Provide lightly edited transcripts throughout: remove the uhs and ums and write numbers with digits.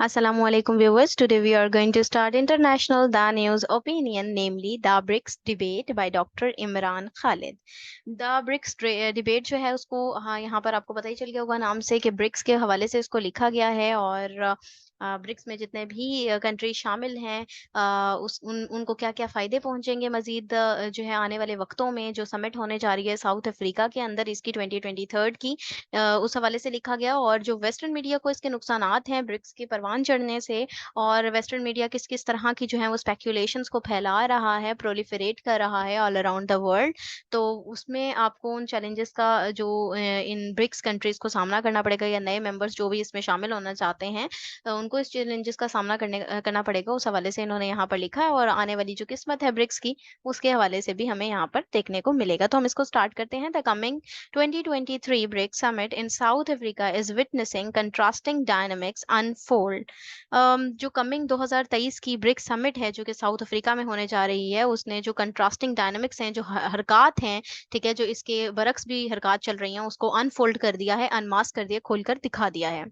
Assalamualaikum viewers. Today we are going to start International The News Opinion, namely the BRICS debate by Dr. Imran Khalid. The BRICS debate जो है उसको हाँ यहाँ पर आपको पता ही चल गया होगा नाम से कि ब्रिक्स के हवाले से इसको लिखा गया है और ब्रिक्स में जितने भी कंट्री शामिल हैं उनको क्या क्या फायदे पहुंचेंगे मजीद जो है आने वाले वक्तों में जो समिट होने जा रही है साउथ अफ्रीका के अंदर इसकी 2023 की उस हवाले से लिखा गया और जो वेस्टर्न मीडिया को इसके नुकसानात हैं ब्रिक्स की परवान चढ़ने से और वेस्टर्न मीडिया किस किस तरह की जो है वो स्पेक्यूलेशंस को फैला रहा है प्रोलिफरेट कर रहा है ऑल अराउंड द वर्ल्ड। तो उसमें आपको उन चैलेंजेस का जो इन ब्रिक्स कंट्रीज को सामना करना पड़ेगा या नए मेंबर्स जो भी इसमें शामिल होना चाहते हैं उनको इस चैलेंजेस का सामना करना पड़ेगा उस हवाले से इन्होंने यहाँ पर लिखा है और आने वाली जो किस्मत है ब्रिक्स की उसके हवाले से भी हमें यहाँ पर देखने को मिलेगा। तो हम इसको स्टार्ट करते हैं। The coming 2023 BRICS Summit in South Africa is witnessing contrasting dynamics unfold। जो कमिंग 2023 की ब्रिक्स समिट है जो कि साउथ अफ्रीका में होने जा रही है उसने जो कंट्रास्टिंग डायनामिक्स हैं जो हरकत हैं, ठीक है, जो इसके बरक्स भी हरकत चल रही हैं उसको अनफोल्ड कर दिया है, अनमास्क कर दिया, खोलकर दिखा दिया है।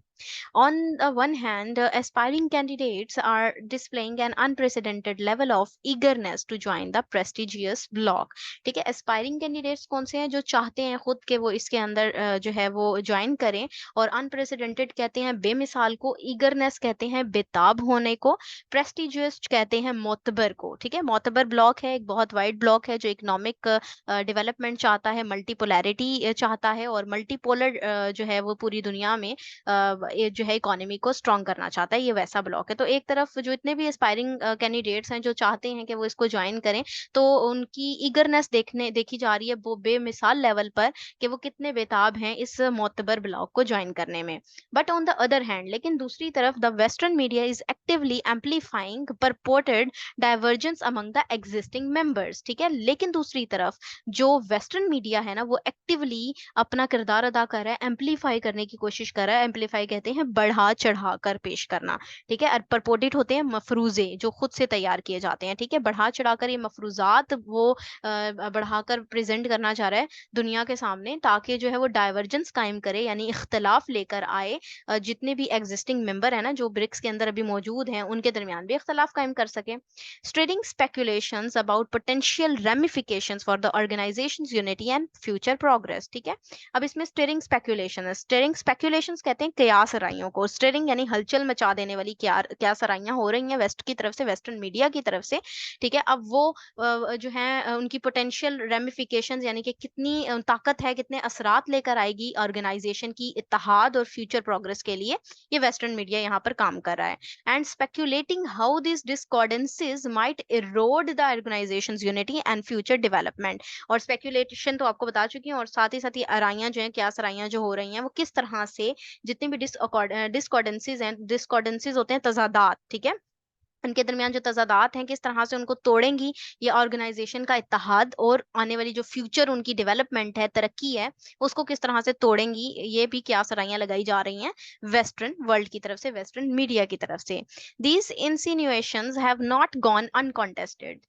On the one hand, aspiring candidates are displaying an unprecedented level of eagerness to join the prestigious bloc। ठीक है, एस्पायरिंग कैंडिडेट्स कौन से हैं? जो चाहते हैं खुद के वो इसके अंदर जो है वो ज्वाइन करें। और अनप्रेसिडेंटेड कहते हैं बेमिसाल को, ईगरनेस कहते हैं बेताब होने को, प्रेस्टिजियस कहते हैं मोतबर को। ठीक है, मोतबर ब्लॉक है, एक बहुत वाइड ब्लॉक है जो इकोनॉमिक डेवलपमेंट चाहता है, मल्टीपोलैरिटी चाहता है और मल्टीपोलर जो है वो पूरी दुनिया में ये जो है इकोनॉमी को स्ट्रॉन्ग करना चाहता है, ये वैसा ब्लॉक है। तो एक तरफ जो इतने भी एस्पायरिंग कैंडिडेट्स हैं जो चाहते हैं कि वो इसको ज्वाइन करें, तो उनकी ईगरनेस देखी जा रही है वो बेमिसाल लेवल पर कि वो कितने बेताब हैं इस मोतबर ब्लॉक को ज्वाइन करने में। But on the other hand, लेकिन दूसरी तरफ the western media is actively amplifying purported divergence among the existing members. ठीक है, लेकिन दूसरी तरफ जो वेस्टर्न मीडिया है ना वो एक्टिवली अपना किरदार अदा कर रहा है, एम्पलीफाई करने की कोशिश कर रहा है। एम्पलीफाई कहते हैं बढ़ा चढ़ा कर पेश करना। ठीक है, और परपोर्टेड होते हैं मफरूजे जो खुद से तैयार किए जाते हैं। ठीक है, बढ़ा चढ़ाकर ये मफरूजात वो बढ़ाकर प्रेजेंट करना चाह रहा है दुनिया के सामने ताकि जो है वो डाइवर्जेंस कायम करे, यानी इख्तलाफ लेकर आए। जितने भी एग्जिस्टिंग मेंबर है ना जो ब्रिक्स के अंदर अभी मौजूद हैं उनके दरमियान भी इख्तलाफ कायम कर सके। Stirring speculations about potential ramifications for the organisation's unity and future progress. ठीक है, अब इसमें स्टेरिंग स्पेकुलेशन है। स्टेरिंग स्पेकुलेशंस कहते हैं कयास राइयों को। स्टेरिंग यानी हलचल मचा देने वाली कयास राइयां हो रही हैं वेस्ट की तरफ से, वेस्टर्न मीडिया की तरफ से। ठीक है, अब वो जो है उनकी पोटेंशियल रेमिफिकेशंस यानी कि कितनी ताकत है, कितने असरात लेकर आएगी ऑर्गेनाइजेशन की इत्तेहाद और फ्यूचर प्रोग्रेस के लिए, ये वेस्टर्न मीडिया यहाँ पर काम कर रहा है। And speculating how this discordances might erode the organisation's unity and future development. और स्पेकुलेशन तो आपको बता चुकी हूँ, और साथ ही आराइयां जो हैं, क्यास आराइयां जो हो रही हैं वो किस तरह से जितनी भी डिस्कॉर्डेंसीज हैं, डिस्कॉर्डेंसीज होते हैं तजादात, ठीक है, उनके दरमियान जो तजादात हैं किस तरह से उनको तोड़ेंगी ये ऑर्गेनाइजेशन का इत्तेहाद, और आने वाली जो फ्यूचर उनकी डेवलपमेंट है, तरक्की है, उसको किस तरह से तोड़ेंगी, ये भी क्या सराइयां लगाई जा रही हैं वेस्टर्न वर्ल्ड की तरफ से, वेस्टर्न मीडिया की तरफ से। These insinuations have not gone uncontested.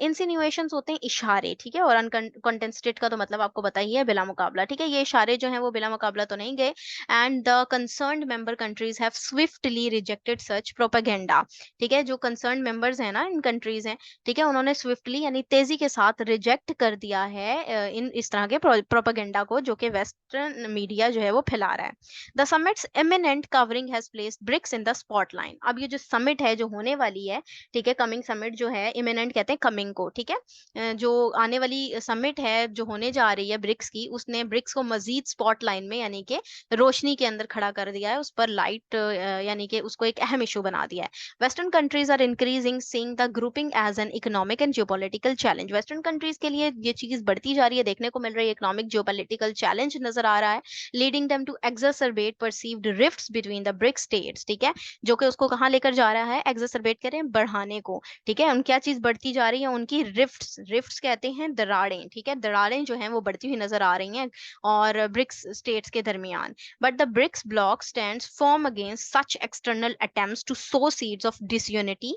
Insinuations होते हैं इशारे, ठीक है, और अनकॉन्टेस्टेड का तो मतलब आपको पता ही है, बिला मुकाबला। ठीक है, ये इशारे जो हैं वो बिला मुकाबला तो नहीं गए। And the concerned member countries have swiftly rejected such propaganda. ठीक है, जो कंसर्न मेंबर्स हैं ना इन कंट्रीज हैं, ठीक है, उन्होंने स्विफ्टली यानी तेजी के साथ रिजेक्ट कर दिया है इन इस तरह के प्रोपेगेंडा को जो कि वेस्टर्न मीडिया जो है वो फैला रहा है। The summit's imminent covering has placed BRICS in the spotlight. अब ये जो समिट है जो होने वाली है, ठीक है, कमिंग समिट जो है, इमिनेंट कहते हैं कमिंग को, ठीक है, जो आने वाली समिट है जो होने जा रही है ब्रिक्स की, उसने ब्रिक्स को मजीद स्पॉटलाइन में यानी कि रोशनी के अंदर खड़ा कर दिया है, उस पर लाइट यानी कि उसको एक अहम इशू बना दिया है। Western countries are increasing seeing the grouping as an economic and geopolitical challenge। Western countries के लिए ये चीज बढ़ती जा रही है, देखने को मिल रही है, इकोनॉमिक जियोपॉलिटिकल चैलेंज नजर आ रहा है, leading them to exacerbate perceived rifts between the BRICS states। ठीक है, जो कि उसको कहाँ लेकर जा रहा है, exacerbate करें, बढ़ाने को। ठीक है, उन क्या चीज बढ़ती जा रही है, उनकी रिफ्ट्स, रिफ्ट्स कहते हैं दरारें। ठीक है, दरारें जो हैं वो बढ़ती हुई नजर आ रही हैं और ब्रिक्स स्टेट्स के दरमियान। But the BRICS bloc stands firm against such external attempts to sow seeds of disunity unity,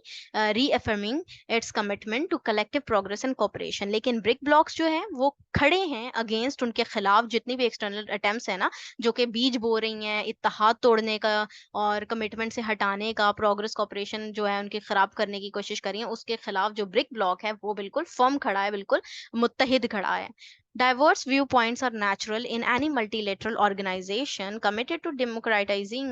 reaffirming its commitment to collective progress and cooperation. लेकिन ब्रिक ब्लॉक्स जो हैं वो खड़े हैं अगेंस्ट, उनके खिलाफ जितनी भी एक्सटर्नल अटेम्प्ट्स हैं ना, जो कि बीज बो रही हैं इत्तेहाद तोड़ने का और कमिटमेंट से हटाने का, प्रोग्रेस कॉपरेशन जो है उनकी खराब करने की कोशिश करी है, उसके खिलाफ जो ब्रिक ब्लॉक है वो बिल्कुल फर्म खड़ा है, बिल्कुल मुत्तहिद खड़ा है. Diverse viewpoints are natural in any multilateral organization committed to democratizing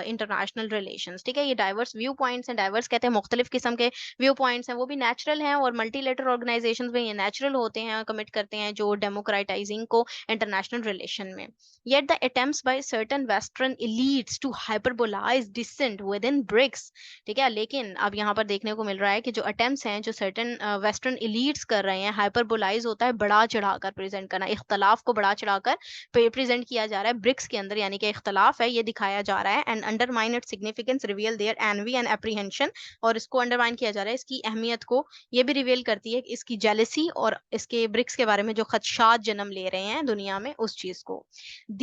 international relations. ठीक है, ये diverse viewpoints हैं, diverse कहते हैं मुख्तलिफ किस्म के viewpoints हैं, वो भी natural हैं और multilateral organizations में ये natural होते हैं, commit करते हैं जो democratizing को international relation में. Yet the attempts by certain Western elites to hyperbolize dissent within BRICS, ठीक है, लेकिन अब यहाँ पर देखने को मिल रहा है कि जो attempts हैं जो certain Western elites कर रहे हैं, hyperbolize होता है बढ़ा चढ़ाकर प्रेजेंट करना, इख्तलाफ को बढ़ा चढ़ाकर प्रेजेंट किया जा रहा है ब्रिक्स के अंदर, यानी कि इख्तलाफ है ये दिखाया जा रहा है, and undermine its significance, reveal their envy and apprehension, और इसको अंडरमाइन किया जा रहा है, इसकी अहमियत को ये भी रिवील करती है इसकी जेलसी और इसके ब्रिक्स के बारे में जो खदशात जन्म ले रहे हैं दुनिया में उस चीज को.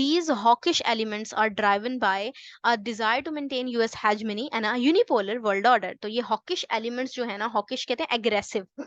These hawkish elements are driven by a desire to maintain US hegemony and a unipolar world order. तो ये hawkish elements जो है ना, hawkish कहते हैं aggressive,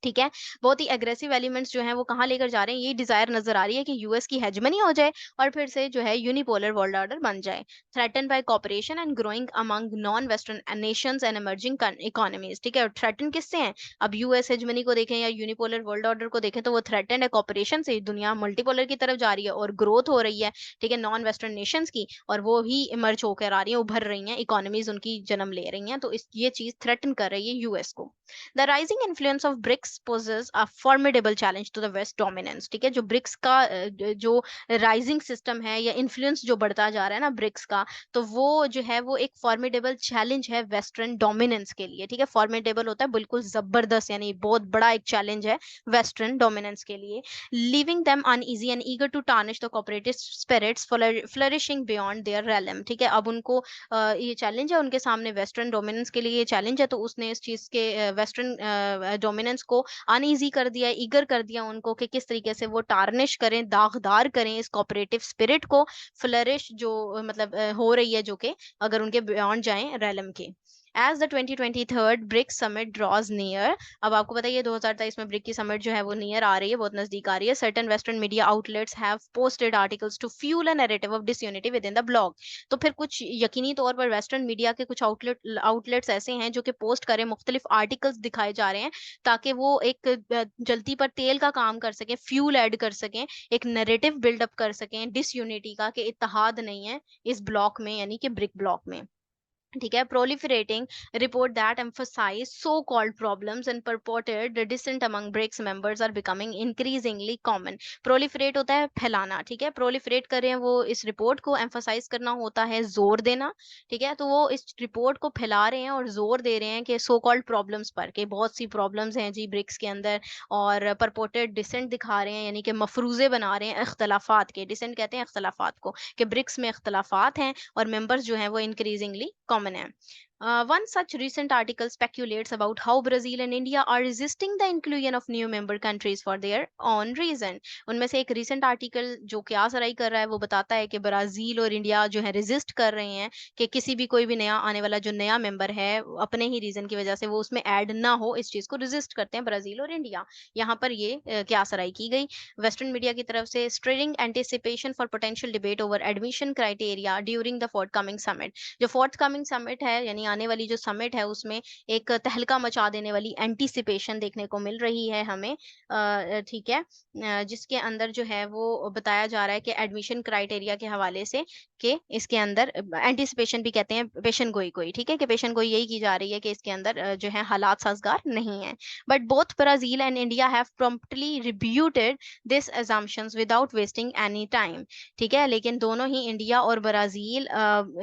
ठीक है, बहुत ही एग्रेसिव एलिमेंट्स जो हैं वो कहाँ लेकर जा रहे हैं, ये डिजायर नजर आ रही है कि यूएस की हेजमनी हो जाए और फिर से जो है यूनिपोलर वर्ल्ड ऑर्डर बन जाए. Threaten by cooperation and growing among non western nations and emerging economies. ठीक है, और थ्रेटन किससे हैं, अब यूएस हेजमनी को देखें या यूनिपोलर वर्ल्ड ऑर्डर को देखें तो वो थ्रेटन है कॉपरेशन से, दुनिया मल्टीपोलर की तरफ जा रही है और ग्रोथ हो रही है, ठीक है, नॉन वेस्टर्न नेशंस की, और वो ही इमर्ज होकर आ रही है, उभर रही हैं, इकोनॉमीज उनकी जन्म ले रही हैं, तो इस ये चीज थ्रेटन कर रही है यूएस को. The rising influence of BRICS poses a formidable challenge to the West dominance. ठीक है, जो ब्रिक्स का जो राइजिंग सिस्टम है या इन्फ्लुएंस जो बढ़ता जा रहा है ना ब्रिक्स का, तो वो जो है वो एक फॉर्मिडेबल चैलेंज है वेस्टर्न डोमिनेंस के लिए. ठीक है, फॉर्मिडेबल होता है बिल्कुल जबरदस्त, यानी बहुत बड़ा एक चैलेंज है वेस्टर्न डोमिनेंस के लिए. Leaving them uneasy and eager to tarnish the cooperative spirits flourishing beyond their realm. ठीक है, अब उनको ये चैलेंज है उनके सामने, वेस्टर्न डोमिनेंस के लिए ये चैलेंज है, तो उसने इस चीज के वेस्टर्न डोमिनेंस को अनईजी कर दिया, ईगर कर दिया उनको कि किस तरीके से वो टार्निश करें, दागदार करें इस कोऑपरेटिव स्पिरिट को, फ्लरिश जो मतलब हो रही है, जो कि अगर उनके बियॉन्ड जाएं रेलम के. As the 2023 BRICS summit draws near, अब आपको पता है ये 2023 में ब्रिक की समिट जो है वो नियर आ रही है, बहुत नजदीक आ रही है. Certain Western media outlets have posted articles to fuel a narrative of disunity within the bloc. तो फिर कुछ यकीनी तौर पर वेस्टर्न मीडिया के कुछ आउटलेट्स ऐसे हैं जो कि पोस्ट करें, मुख्तलिफ आर्टिकल्स दिखाए जा रहे हैं ताकि वो एक जल्दी पर तेल का काम कर सकें, फ्यूल ऐड कर सकें, एक नैरेटिव बिल्डअप कर सकें डिसयूनिटी का, कि इत्तेहाद नहीं है इस ब्लॉक में, यानी कि ब्रिक ब्लॉक में. ठीक है, proliferating report that emphasize so-called problems and purported dissent among BRICS members are becoming increasingly common. proliferate होता है फैलाना, ठीक है, proliferate कर रहे हैं वो, इस रिपोर्ट को emphasize करना होता है जोर देना, ठीक है, तो वो इस रिपोर्ट को फैला रहे हैं और जोर दे रहे हैं कि so called problems पर, कि बहुत सी प्रॉब्लम्स हैं जी ब्रिक्स के अंदर, और purported dissent दिखा रहे हैं, यानी कि मफरूजे बना रहे हैं इख्तलाफात के, dissent कहते हैं इख्तलाफात को, कि ब्रिक्स में इख्तलाफात हैं और मेंबर्स जो हैं वो इंक्रीजिंगली कॉमन है. One such recent article speculates about how Brazil and India are resisting the inclusion of new member countries for their own reason. उनमें से एक recent article जो क्यास राई कर रहा है वो बताता है कि ब्राजील और इंडिया जो है रेजिस्ट कर रहे हैं कि किसी भी कोई भी नया आने वाला जो नया मेंबर है अपने ही रीजन की वजह से वो उसमें ऐड ना हो, इस चीज को रेजिस्ट करते हैं ब्राजील और इंडिया. यहाँ पर ये क्यास राई की गई वेस्टर्न मीडिया की तरफ से. Stirring anticipation for potential debate over admission criteria during the forthcoming summit. जो फोर्टकमिंग समिट है यानी आने वाली जो समिट है उसमें एक तहलका मचा देने वाली एंटीसिपेशन देखने को मिल रही है हमें, ठीक है, जिसके अंदर जो है वो बताया जा रहा है कि एडमिशन क्राइटेरिया के हवाले से कि इसके अंदर एंटीसिपेशन भी कहते हैं पेशन गोई कोई, ठीक है, कि पेशन गोई यही की जा रही है कि इसके अंदर जो है हालात साजगार नहीं है. But both Brazil and India have promptly rebutted this assumptions without wasting any time. ठीक है, लेकिन दोनों ही इंडिया और ब्राजील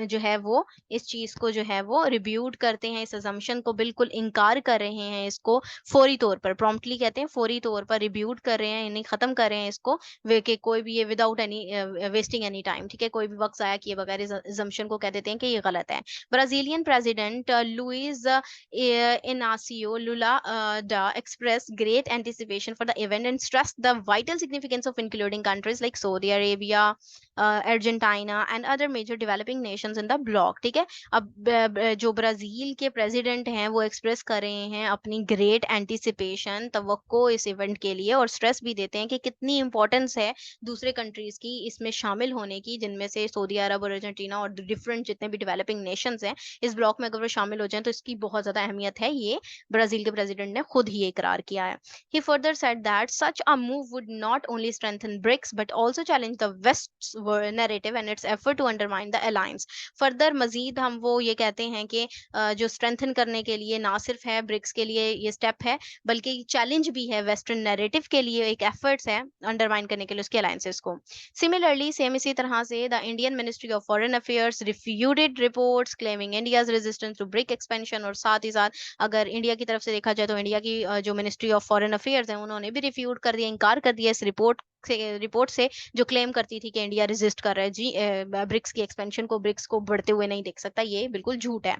जो है वो इस चीज को जो है वो रिब्यूट करते हैं, इस असम्पशन को बिल्कुल इनकार कर रहे हैं, इसको फौरी तौर पर, प्रॉम्प्टली कहते हैं, फौरी तौर पर रिब्यूट कर रहे हैं, यानी खत्म कर रहे हैं इसको, वे कि कोई भी ये without any wasting any time, ठीक है, कोई भी वक्त जाया किए बगैर इस असम्पशन को कह देते हैं कि ये गलत है. Brazilian president Luiz Inacio Lula da express great anticipation for the event and stress the vital significance of including countries like Saudi Arabia, Argentina and other major developing nations in the bloc. ठीक है, अब जो Brazil के president हैं वो express कर रहे हैं अपनी ग्रेट एंटिसिपेशन तवक्को इस इवेंट के लिए, और स्ट्रेस भी देते हैं कि कितनी इंपॉर्टेंस है दूसरे कंट्रीज की इसमें शामिल होने की, जिनमें से सऊदी अरब और अर्जेंटीना और डिफरेंट जितने भी डेवलपिंग नेशंस हैं इस ब्लॉक में अगर वो शामिल हो जाएं तो इसकी बहुत ज्यादा अहमियत है। ये ब्राजील के प्रेसिडेंट ने खुद ही इकरार किया है। He further said that such a move would not only strengthen BRICS but also challenge the West's narrative and its effort to undermine the alliance. Further मजीद हम वो ये कहते हैं कि जो strengthen करने के लिए ना सिर्फ है ब्रिक्स के लिए ये स्टेप है, बल्कि चैलेंज भी है वेस्टर्न नैरेटिव के लिए, एक एफर्ट्स है अंडरमाइन करने के लिए उसके अलायंसेस को। सिमिलरली सेम इसी तरह से the Indian ministry of foreign affairs refuted reports claiming India's resistance to BRIC expansion, और साथ ही साथ अगर इंडिया की तरफ से देखा जाए तो इंडिया की जो मिनिस्ट्री ऑफ फॉरेन अफेयर्स है उन्होंने भी रिफ्यूट कर दिया, इनकार कर दिया इस रिपोर्ट से जो क्लेम करती थी कि इंडिया रेजिस्ट कर रहा है जी ब्रिक्स की एक्सपेंशन को, ब्रिक्स को बढ़ते हुए नहीं देख सकता। ये बिल्कुल झूठ है।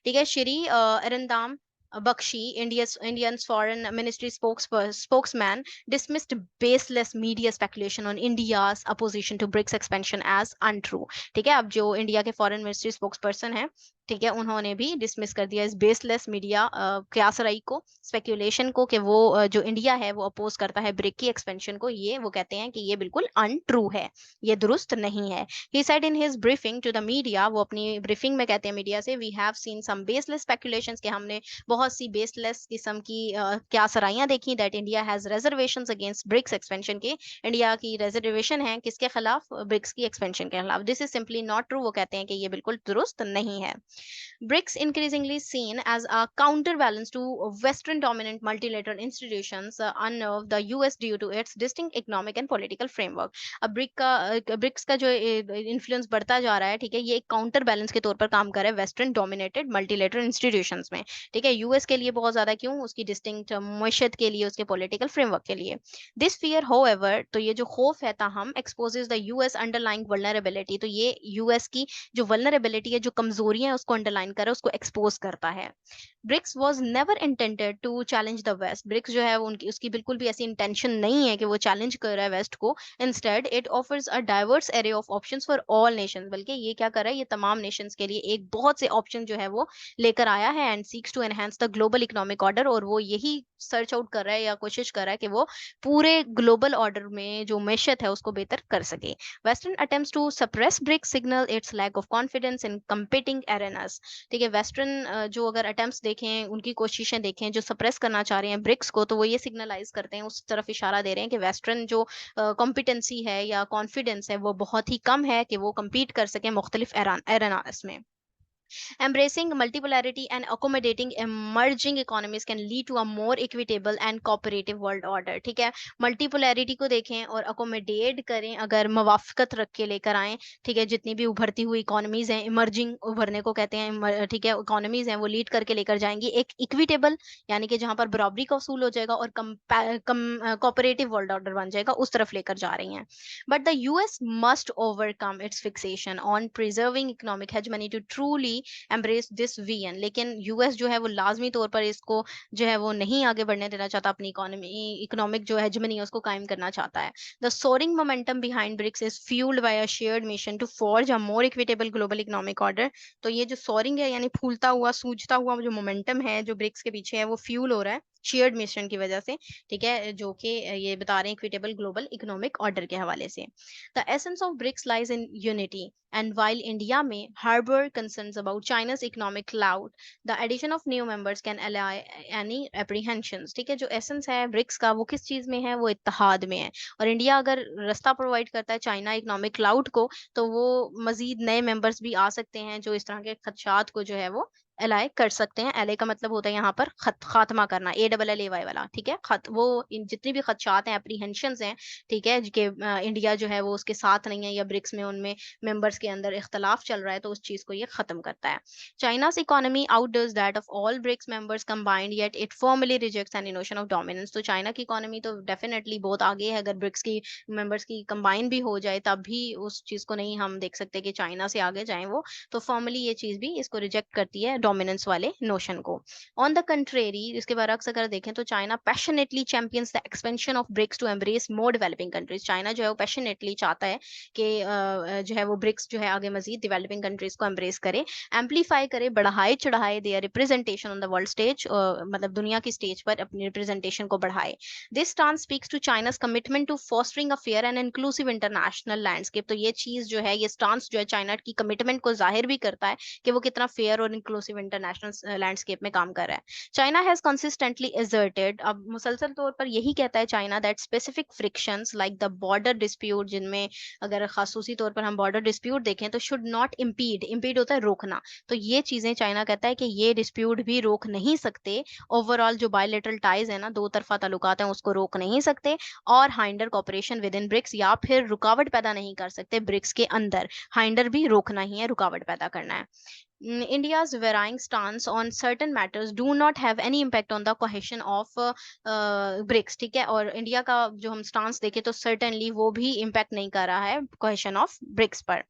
ठीक है। Shri अरिंदाम Bakshi, Indian's foreign ministry spokesman, dismissed baseless media speculation on India's opposition to BRICS expansion as untrue. ठीक है। अब जो इंडिया के फॉरेन मिनिस्ट्री स्पोक्सपर्सन है, ठीक है, उन्होंने भी डिसमिस कर दिया इस बेसलेस मीडिया क्यासराई को, स्पेक्यूलेशन को, कि वो जो इंडिया है वो अपोज करता है ब्रिक की एक्सपेंशन को। ये वो कहते हैं कि ये बिल्कुल अनट्रू है, ये दुरुस्त नहीं है। He said in his briefing to the media, वो अपनी ब्रीफिंग में कहते हैं मीडिया से, we have seen some baseless speculations, कि हमने बहुत सी बेसलेस किस्म की क्यासराइयां देखी, that India has reservations against BRICS expansion के, इंडिया की रिजर्वेशन है किसके खिलाफ, ब्रिक्स की एक्सपेंशन के खिलाफ। This is simply not true, वो कहते हैं कि ये बिल्कुल दुरुस्त नहीं है। BRICS increasingly seen as a counterbalance to Western dominant multilateral institutions unnerve the US due to its distinct economic and political framework. अब ब्रिक्स का जो इन्फ्लुएंस बढ़ता जा रहा है, ठीक है, ये एक काउंटर बैलेंस के तौर पर काम कर रहा है वेस्टर्न डोमिनेटेड मल्टीलेटरल इंस्टीट्यूशंस में। ठीक है। यूएस के लिए बहुत ज्यादा, क्यों, उसकी डिस्टिंक्ट मैशत के लिए, उसके पॉलिटिकल फ्रेमवर्क के लिए। दिस फियर होएवर, तो ये जो खौफ है ताहम, exposes the US underlying vulnerability, तो ये यूएस की जो वल्नरेबिलिटी है, जो कमजोरियां है, उसको अंडरलाइन कर उसको एक्सपोज करता है। BRICS was never intended to challenge the west, BRICS जो है वो उनकी उसकी बिल्कुल भी ऐसी इंटेंशन नहीं है कि वो चैलेंज कर रहा है वेस्ट को। Instead it offers a diverse array of options for all Nations, बल्कि ये क्या कर रहा है, ये तमाम नेशंस के लिए एक बहुत से ऑप्शन जो है वो लेकर आया है, and seeks to enhance the global economic order, और वो यही सर्च आउट कर रहा है या कोशिश कर रहा है कि वो पूरे ग्लोबल ऑर्डर में जो मैशत है उसको बेहतर कर सके। Western attempts to suppress BRICS signal its lack of confidence in competing arenas. ठीक है। वेस्टर्न जो अगर अटेम्प्ट्स देखें, उनकी कोशिशें देखें जो सप्रेस करना चाह रहे हैं ब्रिक्स को, तो वो ये सिग्नलाइज करते हैं, उस तरफ इशारा दे रहे हैं कि वेस्टर्न जो कॉम्पिटेंसी है या कॉन्फिडेंस है वो बहुत ही कम है कि वो compete कर सकें मुख्तलिफ एरेनास में। Embracing multipolarity and accommodating emerging economies can lead to a more equitable and cooperative world order. ठीक है। मल्टीपोलैरिटी को देखें और अकोमोडेट करें, अगर मवाफकत रख के लेकर आएं, ठीक है, जितनी भी उभरती हुई इकोनॉमीज हैं, इमर्जिंग उभरने को कहते हैं, ठीक है, इकोनॉमीज हैं, वो लीड करके लेकर जाएंगी एक इक्विटेबल, यानी कि जहां पर बराबरी का उसूल हो जाएगा, और कोऑपरेटिव वर्ल्ड ऑर्डर बन जाएगा, उस तरफ लेकर जा रही हैं। But the US must overcome its fixation on preserving economic hegemony to truly embrace this vision, लेकिन यूएस जो है वो लाजमी तौर पर इसको जो है वो नहीं आगे बढ़ने देना चाहता, अपनी इकोनॉमिक जो हेजमनी है उसको कायम करना चाहता है। The soaring momentum behind BRICS is fuelled by a shared mission to forge a more equitable global economic order. तो ये जो सोरिंग है, यानी फूलता हुआ सूझता हुआ जो मोमेंटम है जो ब्रिक्स के पीछे है, वो फ्यूल हो रहा है शेयर्ड मिशन की वजह से। ठीक है। जो कि ये बता रहे हैं इक्विटेबल ग्लोबल इकोनॉमिक ऑर्डर के हवाले से। The essence of BRICS lies in unity, and while India may harbor concerns about China's economic clout, the addition of new members can allay any apprehensions. ठीक है। जो एसेंस है BRICS का वो किस चीज में है, वो इत्तेहाद में है, और इंडिया अगर रास्ता प्रोवाइड करता है चाइना इकोनॉमिक क्लाउड को, तो वो मजीद नए मेंबर्स भी आ सकते हैं जो इस तरह के खदशात को जो है वो एलाय कर सकते हैं। एले का मतलब होता है यहाँ पर खात्मा करना, ALLAY वाला। ठीक है। वो इन जितनी भी खदशात हैं, एप्रीहेंशंस हैं, ठीक है, कि इंडिया जो है वो उसके साथ नहीं है या ब्रिक्स में उनमें मेंबर्स के अंदर इख्तलाफ चल रहा है, तो उस चीज को ये खत्म करता है। China's economy outdoes that of all BRICS members combined, yet it formally rejects any notion of dominance. तो चाइना की इकोनॉमी तो डेफिनेटली बहुत आगे है, अगर ब्रिक्स की मेंबर्स की कंबाइन भी हो जाए तब भी उस चीज को नहीं हम देख सकते कि चाइना से आगे जाएं वो, तो फॉर्मली ये चीज भी इसको रिजेक्ट करती है डोमिनेंस वाले नोशन को। ऑन द कंट्रेरी, इसके बरक्स अगर देखें तो China passionately champions the expansion of BRICS to embrace more developing countries. China जो है वो पैशनेटली चाहता है कि जो है वो ब्रिक्स जो है आगे मजीद डेवलपिंग कंट्रीज को एम्ब्रेस करे, एम्पलीफाई करे, बढ़ाए चढ़ाए their representation on the world stage, मतलब दुनिया की स्टेज पर अपनी रिप्रेजेंटेशन को बढ़ाए। This stance speaks to China's commitment to fostering a fair and inclusive international landscape. तो ये चीज जो है, ये स्टांस जो है चाइना की कमिटमेंट को जाहिर भी करता है कि वो कितना फेयर और इंक्लूसिव इंटरनेशनल लैंडस्केप में काम कर रहा है। चाइना हैज कंसिस्टेंटली एजर्टेड, अब मुसलसल तौर पर यही कहता है China, that specific frictions like the border dispute, जिनमें अगर खासूसी तौर पर हम बॉर्डर डिस्प्यूट देखें तो शुड नॉट इम्पीड, इम्पीड होता है रोकना, तो ये चीजें चाइना कहता है कि ये डिस्प्यूट भी रोक नहीं सकते, ओवरऑल जो बायलेटरल टाइज है ना, दो तरफा ताल्लुकात हैं, उसको रोक नहीं सकते, और hinder cooperation with in BRICS, या फिर रुकावट पैदा नहीं कर सकते ब्रिक्स के अंदर। हाइंडर भी रोकना ही है, रुकावट पैदा करना है। India's varying stance on certain matters do not have any impact on the cohesion of BRICS, ठीक है, और इंडिया का जो हम स्टांस देखें तो certainly वो भी इम्पैक्ट नहीं कर रहा है cohesion of BRICS पर।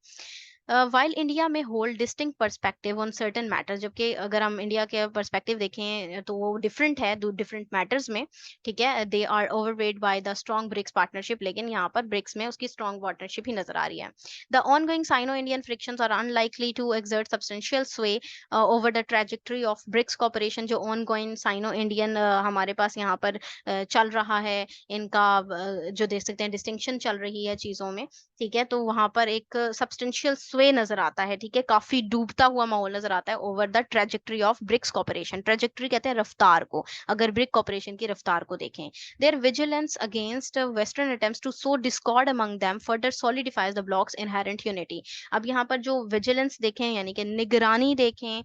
वाइल इंडिया में hold distinct perspective on certain matters, जबकि अगर हम इंडिया के पर्सपेक्टिव देखें तो वो डिफरेंट है दो डिफरेंट मैटर्स में, ठीक है, they are overweight by the strong BRICS partnership, लेकिन यहाँ पर ब्रिक्स में उसकी स्ट्रॉन्ग पार्टनरशिप ही नजर आ रही है। The ongoing Sino Indian frictions are unlikely to exert substantial sway over the trajectory of BRICS cooperation. जो ऑनगोइंग साइनो इंडियन हमारे पास यहाँ पर चल रहा है, इनका जो देख सकते हैं डिस्टिंक्शन चल रही है चीजों में, ठीक है, तो वहां पर एक सब्सटेंशियल स्वे नजर आता है, ठीक है, काफी डूबता हुआ माहौल नजर आता है over the trajectory of BRICS cooperation. Trajectory कहते हैं रफ्तार को, अगर ब्रिक कॉपरेशन की रफ्तार को देखें। Their vigilance against western attempts to sow discord among them further solidifies the bloc's inherent unity. अब यहाँ पर जो विजिलेंस देखें, यानी कि निगरानी देखें,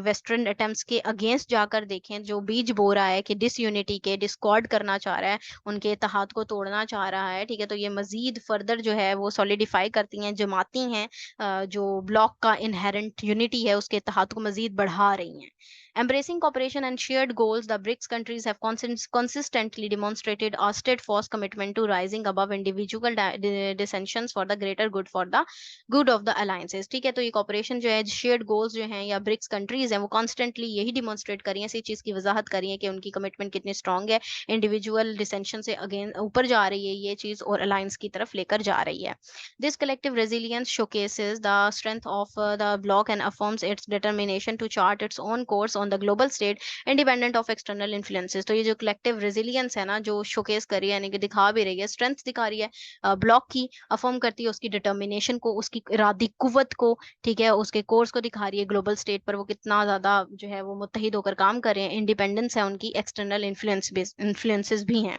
वेस्टर्न अटेम्प्ट्स के अगेंस्ट जाकर देखें, जो बीज बो रहा है कि डिसयूनिटी के, डिस्कॉर्ड करना चाह रहा है, उनके इत्तेहाद को तोड़ना चाह रहा है, ठीक है, तो ये मजीद फर्दर जो है वो सॉलिडिफाई करती हैं, जमाती हैं, जो ब्लॉक का इनहेरेंट यूनिटी है उसके इत्तेहाद को मजीद बढ़ा रही हैं। Embracing cooperation and shared goals, the BRICS countries have consistently demonstrated a steadfast commitment to rising above individual dissensions for the greater good, for the good of the alliances। ठीक है, तो ये cooperation जो है, shared goals जो हैं या BRICS countries हैं, वो constantly यही demonstrate करी हैं, इसी चीज़ की वजाहत करी है कि उनकी commitment कितनी strong है, individual dissension से अगेन ऊपर जा रही है ये चीज़ और alliance की तरफ लेकर जा रही है। This collective resilience showcases the strength of the bloc and affirms its determination to chart its own course on the global stage independent of external influences। तो ये जो collective resilience है ना, जो showcase कर रही है, यानी कि दिखा भी रही है, strength दिखा रही है ब्लॉक की, affirm करती है उसकी determination को, उसकी इरादी कुव्वत को, ठीक है, उसके कोर्स को दिखा रही है ग्लोबल स्टेट पर वो कितना ज्यादा जो है वो मुत्तहिद होकर काम कर रहे हैं, इंडिपेंडेंस है उनकी, एक्सटर्नल इन्फ्लुएंसेस भी हैं।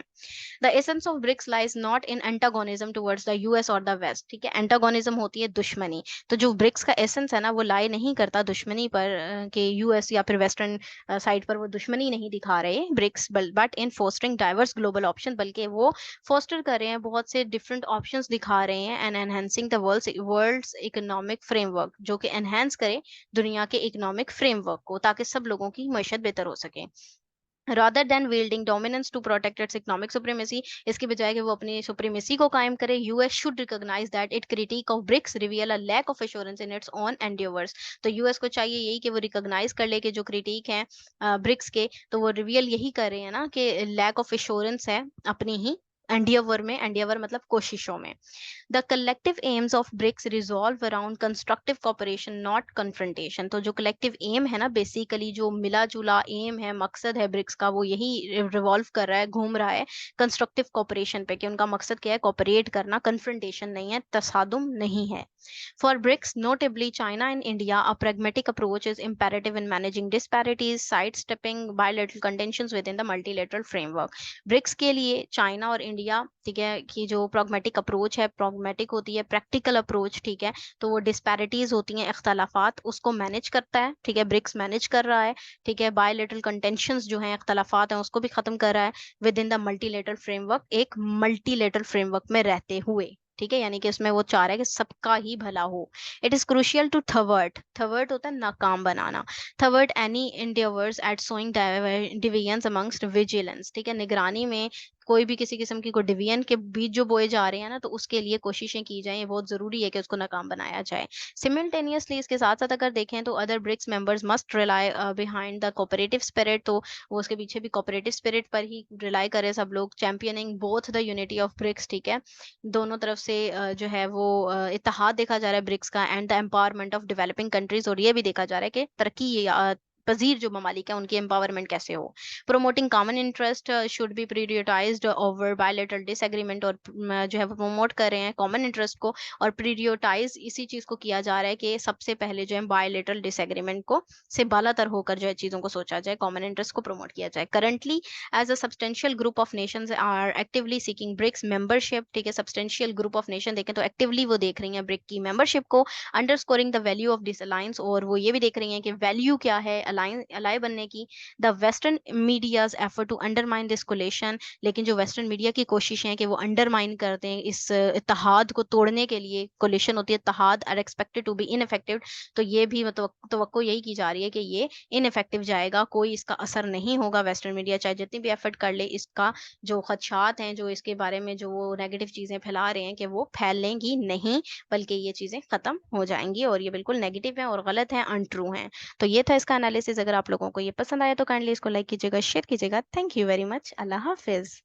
The essence of BRICS lies not in antagonism towards the US और द वेस्ट, ठीक है, एंटागोनिज्म होती है दुश्मनी, तो जो ब्रिक्स का एसेंस है ना, वो लाई नहीं करता दुश्मनी पर, कि यूएस या फिर वेस्टर्न साइड पर वो दुश्मनी नहीं दिखा रहे BRICS, but in fostering diverse global option, बल्कि वो फोस्टर कर रहे हैं, बहुत से डिफरेंट ऑप्शंस दिखा रहे हैं, and enhancing the world's economic framework, जो कि एनहेंस करे दुनिया के इकोनॉमिक फ्रेमवर्क को, ताकि सब लोगों की मईशत बेहतर हो सके। rather than wielding dominance to protect its economic supremacy, इसके बजाय कि वो अपनी सुप्रीमेसी को कायम करे, US should recognize that its critique of BRICS reveal a lack of assurance in its own endeavors। तो यूएस को चाहिए यही कि वो रिकॉग्नाइज कर ले कि जो क्रिटिक है ब्रिक्स के, तो वो रिवील यही कर रहे हैं ना कि लैक ऑफ एश्योरेंस है अपनी ही एंडियवर में, एंडियवर मतलब कोशिशों में। The collective aims of BRICS resolve around constructive cooperation not confrontation. तो जो कलेक्टिव एम है ना, बेसिकली जो मिला जुला एम है, मकसद है ब्रिक्स का, वो यही रिवॉल्व कर रहा है, घूम रहा है कंस्ट्रक्टिव कॉपरेशन पे, कि उनका मकसद क्या है, कॉपरेट करना, कन्फ्रंटेशन नहीं है, तसादुम नहीं है। For BRICS, notably China and India, a pragmatic approach is imperative in managing disparities, sidestepping bilateral contentions within the multilateral framework। BRICS के लिए चाइना और इंडिया, ठीक है, की जो प्रॉग्मेटिक अप्रोच है, प्रॉग्मेटिक होती है, प्रैक्टिकल अप्रोच, ठीक है, तो वो डिस्पैरिटीज होती हैं, इख्तलाफात, उसको मैनेज करता है, ठीक है, ब्रिक्स मैनेज कर रहा है, ठीक है, बायलेटरल कंटेंशंस जो हैं, इख्तलाफात हैं, उसको भी खत्म कर रहा है with in the multilateral framework, एक मल्टीलेटरल फ्रेमवर्क में रहते हुए, ठीक है, यानी कि उसमें वो चाह रहा है कि सबका ही भला हो। It is crucial to thwart, thwart होता है नाकाम बनाना, thwart any endeavors at sowing divisions amongst vigilance, ठीक है, निगरानी में कोई भी किसी किस्म की कोई डिवीजन के बीच जो बोए जा रहे हैं ना, तो उसके लिए कोशिशें की जाएँ, ये बहुत ज़रूरी है कि उसको नाकाम बनाया जाए। सिमिल्टेनियसली इसके साथ-साथ अगर देखें तो other BRICS members must rally behind the cooperative spirit, तो वो उसके पीछे भी कोऑपरेटिव स्पिरिट पर ही रिलाई करें सब लोग, championing both the unity of BRICS, ठीक है? दोनों तरफ से जो है वो इत्तेहाद देखा जा रहा है ब्रिक्स का and the empowerment of developing countries, और ये भी देखा जा रहा है कि तरक्की पजीर जो ममालिक है उनकी एम्पावरमेंट कैसे हो। Promoting common interest should be prioritised over bilateral disagreement, और जो है वो प्रमोट कर रहे हैं कॉमन इंटरेस्ट को, और प्रियोरिटाइज इसी चीज को किया जा रहा है कि सबसे पहले जो है बायलैटरल डिसएग्रीमेंट को से बालातर होकर जो है चीजों को सोचा जाए, कॉमन इंटरेस्ट को प्रमोट किया जाए। Currently as a substantial group of nations are actively seeking BRICS membership, ठीक है? सब्सटेंशियल ग्रुप ऑफ नेशन देखें तो एक्टिवली वो देख रही हैं ब्रिक की मेंबरशिप को, underscoring the value of this alliance, और वो ये भी देख रही हैं कि वैल्यू क्या है अलायंस अलाय बनने की। The western media's effort to undermine this coalition, लेकिन जो वेस्टर्न मीडिया की कोशिशें हैं कि वो अंडरमाइन कर दें इस इत्तेहाद को तोड़ने के लिए, कोलिशन होती है इत्तेहाद, are expected to be ineffective, तो ये भी तवक्को यही की जा रही है कि ये इनइफेक्टिव जाएगा, कोई इसका असर नहीं होगा। वेस्टर्न मीडिया चाहे जितनी भी एफर्ट कर ले, इसका जो खदशात हैं, जो इसके बारे में जो वो नेगेटिव चीजें फैला रहे हैं कि वो फैलेंगी नहीं, बल्कि ये चीजें खत्म हो जाएंगी, और ये बिल्कुल नेगेटिव है और गलत है, अनट्रू हैं। तो ये था इसका एनालिसिस। अगर आप लोगों को ये पसंद आया तो काइंडली इसको लाइक कीजिएगा, शेयर कीजिएगा। Thank you very much. Allah Hafiz.